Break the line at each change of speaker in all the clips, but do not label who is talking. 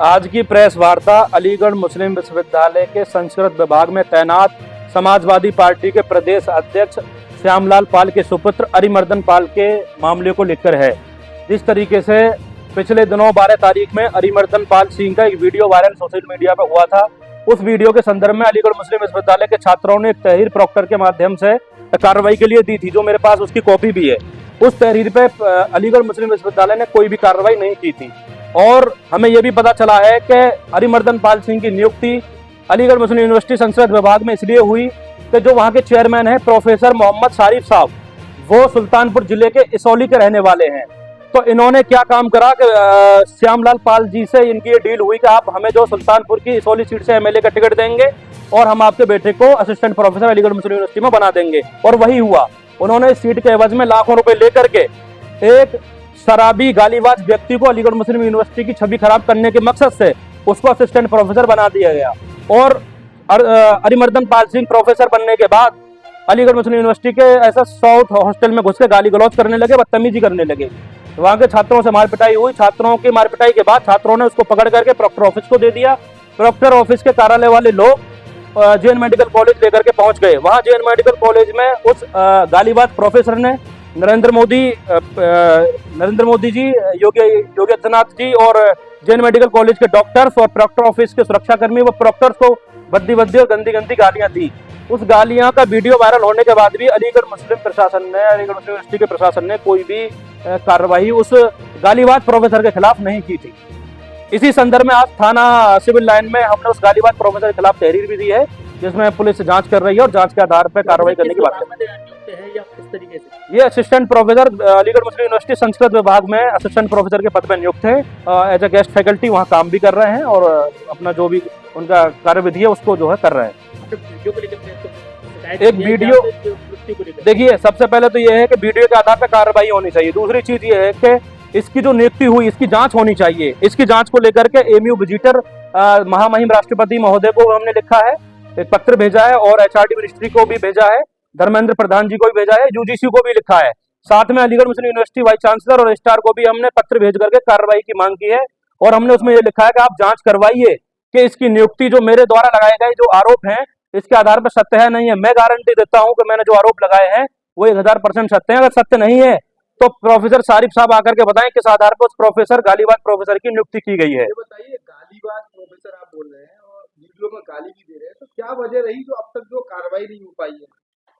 आज की प्रेस वार्ता अलीगढ़ मुस्लिम विश्वविद्यालय के संस्कृत विभाग में तैनात समाजवादी पार्टी के प्रदेश अध्यक्ष श्यामलाल पाल के सुपुत्र अरिमर्दन पाल के मामले को लेकर है। जिस तरीके से पिछले दिनों 12 तारीख में अरिमर्दन पाल सिंह का एक वीडियो वायरल सोशल मीडिया पर हुआ था, उस वीडियो के संदर्भ में अलीगढ़ मुस्लिम विश्वविद्यालय के छात्रों ने एक तहरीर प्रॉक्टर के माध्यम से कार्रवाई के लिए दी थी, जो मेरे पास उसकी कॉपी भी है। उस तहरीर पे अलीगढ़ मुस्लिम विश्वविद्यालय ने कोई भी कार्रवाई नहीं की थी और हमें यह भी पता चला है कि अरिमर्दन पाल सिंह की नियुक्ति अलीगढ़ मुस्लिम यूनिवर्सिटी संस्कृत विभाग में इसलिए हुई कि जो वहाँ के चेयरमैन हैं प्रोफेसर मोहम्मद शारिफ साहब, वो सुल्तानपुर जिले के इसौली के रहने वाले हैं। तो इन्होंने क्या काम करा कि श्यामलाल पाल जी से इनकी ये डील हुई कि आप हमें जो सुल्तानपुर की इसौली सीट से एमएलए का टिकट देंगे और हम आपके बेटे को असिस्टेंट प्रोफेसर अलीगढ़ मुस्लिम यूनिवर्सिटी में बना देंगे। और वही हुआ। उन्होंने इस सीट के एवज में लाखों रुपए लेकर के एक शराबी गालीबाज व्यक्ति को अलीगढ़ मुस्लिम यूनिवर्सिटी की छवि खराब करने के मकसद से उसको असिस्टेंट प्रोफेसर बना दिया गया। और अरिमर्दन पाल सिंह प्रोफेसर बनने के बाद अलीगढ़ मुस्लिम यूनिवर्सिटी के ऐसा 100 हॉस्टल में घुस के गाली गलौज करने लगे, बदतमीजी करने लगे। वहाँ के छात्रों से मार पिटाई हुई। छात्रों की मार पिटाई के बाद छात्रों ने उसको पकड़ करके प्रॉक्टर ऑफिस को दे दिया। प्रॉक्टर ऑफिस के कार्यालय वाले लोग जेएन मेडिकल कॉलेज लेकर के पहुंच गए। वहाँ जेएन मेडिकल कॉलेज में उस गालीबाज प्रोफेसर ने नरेंद्र मोदी जी, योगी आदित्यनाथ जी और जेएन मेडिकल कॉलेज के डॉक्टर्स और प्रॉक्टर ऑफिस के सुरक्षाकर्मी व प्रॉक्टर्स को भद्दी और गंदी गालियां दी। उस गालियां का वीडियो वायरल होने के बाद भी अलीगढ़ मुस्लिम यूनिवर्सिटी के प्रशासन ने कोई भी कार्रवाई उस गालीबाज प्रोफेसर के खिलाफ नहीं की थी। इसी संदर्भ में आज थाना सिविल लाइन में हमने उस गालीबाज प्रोफेसर के खिलाफ तहरीर भी दी है, जिसमें पुलिस जांच कर रही है और जांच के आधार पर कार्रवाई करने की बात है। ये असिस्टेंट प्रोफेसर अलीगढ़ मुस्लिम यूनिवर्सिटी संस्कृत विभाग में असिस्टेंट प्रोफेसर के पद पर नियुक्त है। एज ए गेस्ट फैकल्टी वहाँ काम भी कर रहे हैं और अपना जो भी उनका कार्यविधि है उसको जो है कर रहे हैं। एक वीडियो देखिए, सबसे पहले तो ये है कि वीडियो के आधार पर कार्रवाई होनी चाहिए। दूसरी चीज ये है कि इसकी जो नियुक्ति हुई इसकी जांच होनी चाहिए। इसकी जांच को लेकर के एमयू विजिटर महामहिम राष्ट्रपति महोदय को हमने लिखा है, एक पत्र भेजा है और एचआरडी मिनिस्ट्री को भी भेजा है, धर्मेंद्र प्रधान जी को भी भेजा है, यूजीसी को भी लिखा है। साथ में अलीगढ़ मुस्लिम यूनिवर्सिटी वाइस चांसलर और रजिस्ट्रार को भी हमने पत्र भेज करके कार्रवाई की मांग की है। और हमने उसमें ये लिखा है कि आप जांच करवाइए कि इसकी नियुक्ति जो मेरे द्वारा लगाए गए जो आरोप हैं इसके आधार पर सत्य है नहीं है। मैं गारंटी देता हूं कि मैंने जो आरोप लगाए हैं वो 1000% सत्य है। अगर सत्य नहीं है तो प्रोफेसर शारिफ साहब आकर के बताएं किस आधार पर उस प्रोफेसर गालीबाज प्रोफेसर की नियुक्ति की गई है।
बताइए, गालीबाज प्रोफेसर आप बोल रहे हैं और वीडियो में गाली भी दे रहे हैं, तो क्या वजह रही जो अब तक जो कार्रवाई नहीं हो पाई है?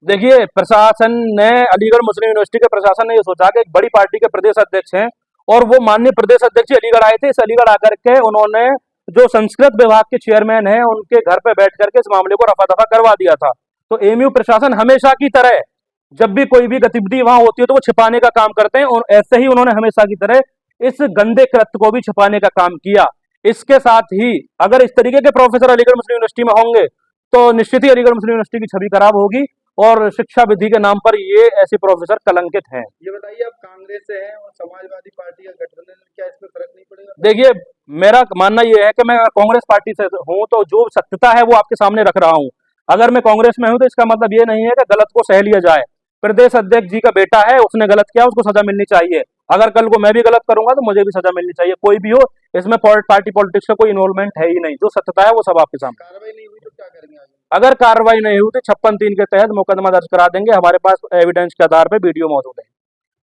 देखिए, प्रशासन ने, अलीगढ़ मुस्लिम यूनिवर्सिटी के प्रशासन ने ये सोचा कि एक बड़ी पार्टी के प्रदेश अध्यक्ष हैं और वो माननीय प्रदेश अध्यक्ष अलीगढ़ आए थे। इस अलीगढ़ आकर के उन्होंने जो संस्कृत विभाग के चेयरमैन हैं उनके घर पे बैठ करके इस मामले को रफा दफा करवा दिया था। तो एमयू प्रशासन हमेशा की तरह जब भी कोई भी गतिविधि वहां होती है तो वो छिपाने का काम करते हैं और ऐसे ही उन्होंने हमेशा की तरह इस गंदे कृत्य को भी छिपाने का काम किया। इसके साथ ही अगर इस तरीके के प्रोफेसर अलीगढ़ मुस्लिम यूनिवर्सिटी में होंगे तो निश्चित ही अलीगढ़ मुस्लिम यूनिवर्सिटी की छवि खराब होगी और शिक्षा विधि के नाम पर ये ऐसे प्रोफेसर कलंकित हैं।
ये बताइए, अब कांग्रेस से है और समाजवादी पार्टी का गठबंधन, क्या इसमें फर्क नहीं पड़ेगा?
देखिए, मेरा मानना ये है कि मैं कांग्रेस पार्टी से हूं तो जो सत्यता है वो आपके सामने रख रहा हूं। अगर मैं कांग्रेस में हूं तो इसका मतलब ये नहीं है कि गलत को सह लिया जाए। प्रदेश अध्यक्ष जी का बेटा है, उसने गलत किया, उसको सजा मिलनी चाहिए। अगर कल को मैं भी गलत करूंगा तो मुझे भी सजा मिलनी चाहिए। कोई भी हो, इसमें पार्टी पॉलिटिक्स का कोई इन्वॉल्वमेंट है ही नहीं। जो सत्यता है वो सब आपके सामने।
कार्रवाई नहीं हुई तो क्या करेंगे आगे?
अगर कार्रवाई नहीं हुई तो 56(3) के तहत मुकदमा दर्ज करा देंगे। हमारे पास एविडेंस के आधार पर वीडियो मौजूद है।